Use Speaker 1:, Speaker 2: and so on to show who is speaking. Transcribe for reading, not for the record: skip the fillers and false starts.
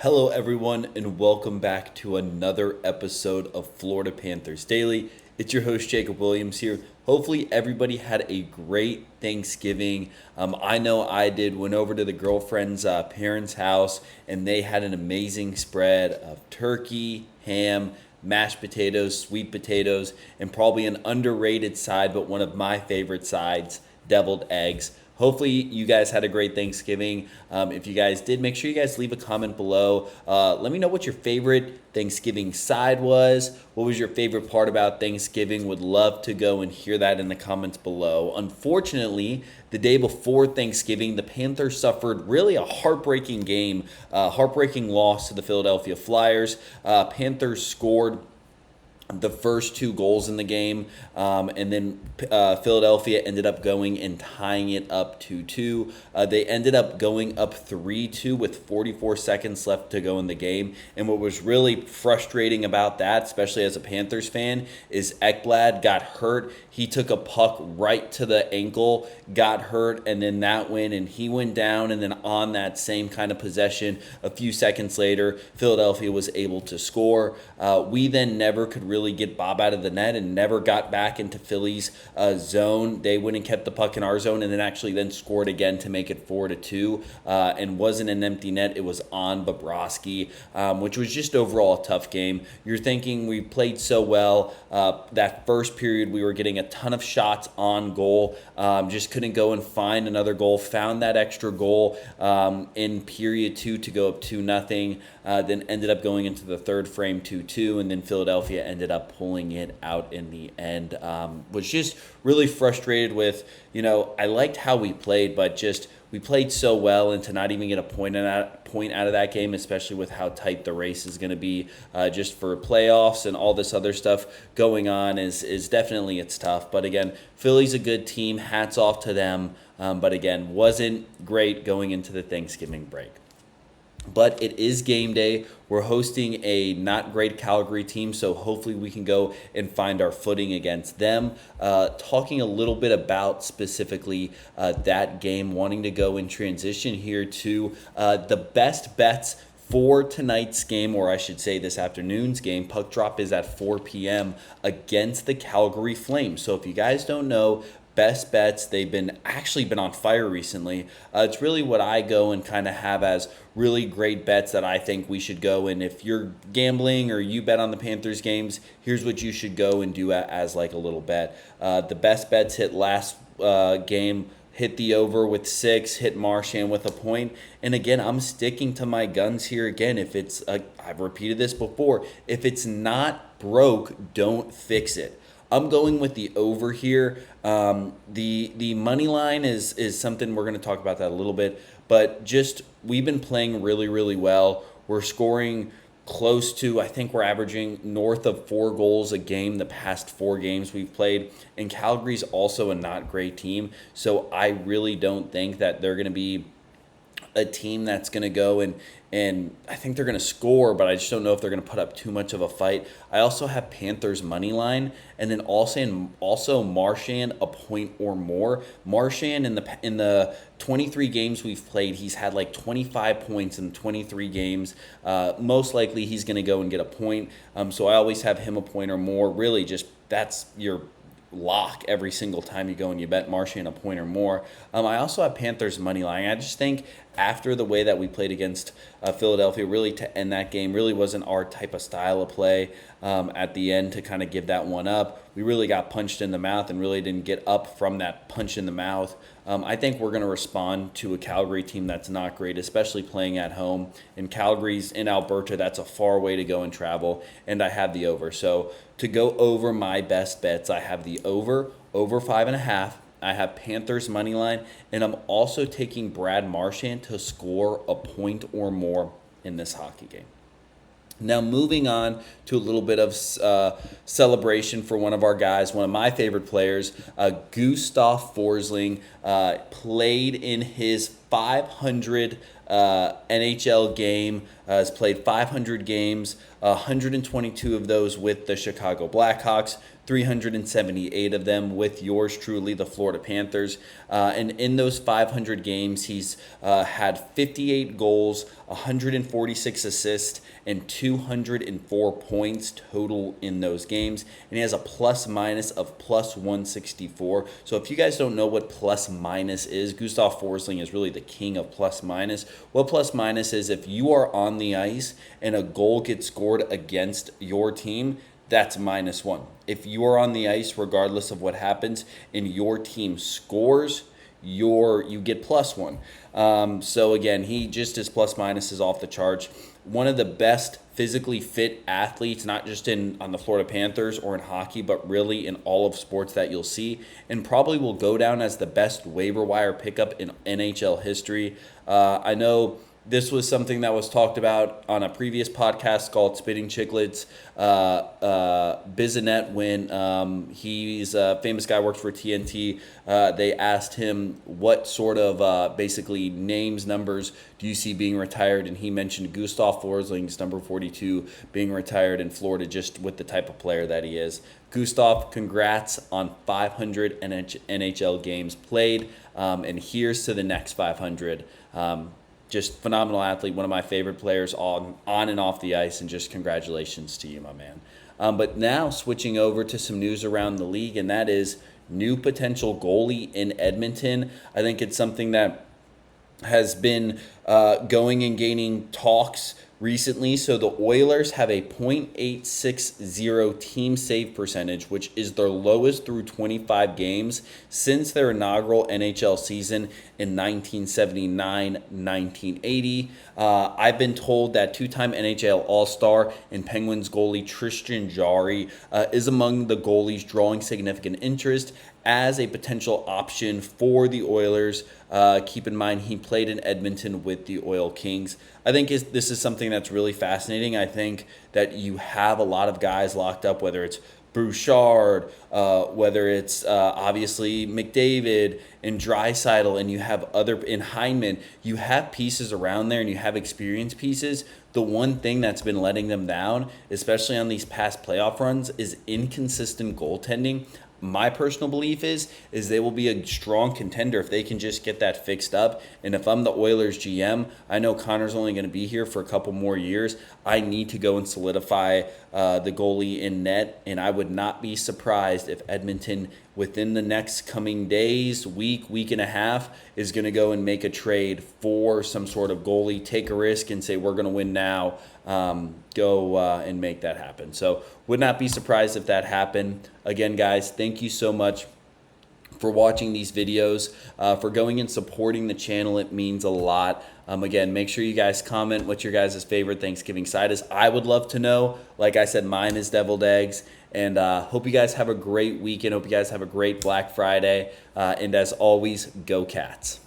Speaker 1: Hello, everyone, and welcome back to another episode of Florida Panthers Daily. It's your host, Jacob Williams here. Hopefully, everybody had a great Thanksgiving. I know I did. Went over to the girlfriend's parents' house, and they had an amazing spread of turkey, ham, mashed potatoes, sweet potatoes, and probably an underrated side, but one of my favorite sides, deviled eggs. Hopefully you guys had a great Thanksgiving. If you guys did, make sure you guys leave a comment below. Let me know what your favorite Thanksgiving side was. What was your favorite part about Thanksgiving? Would love to go and hear that in the comments below. Unfortunately, the day before Thanksgiving, the Panthers suffered really a heartbreaking game, heartbreaking loss to the Philadelphia Flyers. Panthers scored the first two goals in the game, and then Philadelphia ended up going and tying it up 2-2. They ended up going up 3-2 with 44 seconds left to go in the game. And what was really frustrating about that, especially as a Panthers fan, is Ekblad got hurt. He took a puck right to the ankle, got hurt, and then that went, and he went down. And then on that same kind of possession, a few seconds later, Philadelphia was able to score. We then never could really get Bob out of the net and never got back into Philly's zone. They went and kept the puck in our zone and then actually then scored again to make it 4-2, and wasn't an empty net. It was on Bobrovsky, which was just overall a tough game. You're thinking we played so well. That first period, we were getting a ton of shots on goal. Just couldn't go and find another goal. Found that extra goal in period 2 to go up 2-0. Then ended up going into the third frame 2-2, and then Philadelphia ended up pulling it out in the end. Was just really frustrated with, I liked how we played, but just we played so well, and to not even get a point out of that game, especially with how tight the race is going to be just for playoffs and all this other stuff going on, is definitely it's tough. But again, Philly's a good team. Hats off to them. But again, wasn't great going into the Thanksgiving break. But it is game day. We're hosting a not great Calgary team, so hopefully we can go and find our footing against them. Talking a little bit about specifically that game, wanting to go in transition here to the best bets for tonight's game, or I should say this afternoon's game. Puck drop is at 4 p.m. against the Calgary Flames. So if you guys don't know, best bets, they've been on fire recently. It's really what I go and kind of have as really great bets that I think we should go. And if you're gambling or you bet on the Panthers games, here's what you should go and do as like a little bet. The best bets hit last game. Hit the over with 6, hit Marchand with a point. And again, I'm sticking to my guns here again. If it's, I've repeated this before, if it's not broke, don't fix it. I'm going with the over here. The money line is something we're going to talk about that a little bit. But just we've been playing really, really well. We're scoring close to, I think we're averaging north of 4 goals a game the past 4 games we've played. And Calgary's also a not great team. So I really don't think that they're going to be a team that's going to go and I think they're going to score, but I just don't know if they're going to put up too much of a fight. I also have Panthers money line, and then also Marchand a point or more. Marchand in the 23 games we've played, he's had like 25 points in 23 games. Most likely he's going to go and get a point. So I always have him a point or more. Really, just that's your lock every single time you go and you bet Marchand a point or more. I also have Panthers money line. I just think after the way that we played against Philadelphia, really to end that game, really wasn't our type of style of play at the end to kind of give that one up. We really got punched in the mouth and really didn't get up from that punch in the mouth. I think we're going to respond to a Calgary team that's not great, especially playing at home. And Calgary's in Alberta, that's a far way to go and travel, and I have the over. So to go over my best bets, I have the over 5.5. I have Panthers money line, and I'm also taking Brad Marchand to score a point or more in this hockey game. Now, moving on to a little bit of celebration for one of our guys, one of my favorite players, Gustav Forsling, played in his 500 NHL game has played 500 games, 122 of those with the Chicago Blackhawks, 378 of them with yours truly, the Florida Panthers. And in those 500 games, he's had 58 goals, 146 assists, and 204 points total in those games. And he has a plus minus of plus 164. So if you guys don't know what plus minus is, Gustav Forsling is really the king of plus minus. What plus minus is, if you are on the ice and a goal gets scored against your team, that's -1. If you are on the ice, regardless of what happens, and your team scores, you get +1. So again, his plus minus is off the charts. One of the best physically fit athletes, not just on the Florida Panthers or in hockey, but really in all of sports that you'll see, and probably will go down as the best waiver wire pickup in NHL history. I know this was something that was talked about on a previous podcast called Spitting Chicklets. Bizanet, when he's a famous guy, works for TNT, they asked him what sort of basically names, numbers do you see being retired, and he mentioned Gustav Forsling's number 42 being retired in Florida, just with the type of player that he is. Gustav, congrats on 500 NHL games played, and here's to the next 500. Just phenomenal athlete, one of my favorite players on and off the ice, and just congratulations to you, my man. But now switching over to some news around the league, and that is new potential goalie in Edmonton. I think it's something that has been going and gaining talks recently. So the Oilers have a .860 team save percentage, which is their lowest through 25 games since their inaugural NHL season in 1979-1980. I've been told that two-time NHL All-Star and Penguins goalie Tristan Jarry is among the goalies drawing significant interest as a potential option for the Oilers. Keep in mind, he played in Edmonton with the Oil Kings. I think this is something that's really fascinating. I think that you have a lot of guys locked up, whether it's Bouchard, whether it's obviously McDavid and Draisaitl, and you have in Hyman, you have pieces around there and you have experienced pieces. The one thing that's been letting them down, especially on these past playoff runs, is inconsistent goaltending. My personal belief is they will be a strong contender if they can just get that fixed up. And if I'm the Oilers GM, I know Connor's only going to be here for a couple more years. I need to go and solidify the goalie in net, and I would not be surprised if Edmonton, within the next coming days, week and a half, is going to go and make a trade for some sort of goalie, take a risk and say, we're going to win now, go and make that happen. So would not be surprised if that happened. Again, guys, thank you so much for watching these videos, for going and supporting the channel. It means a lot. Again, make sure you guys comment what your guys' favorite Thanksgiving side is. I would love to know. Like I said, mine is deviled eggs. And hope you guys have a great weekend. Hope you guys have a great Black Friday. And as always, go Cats.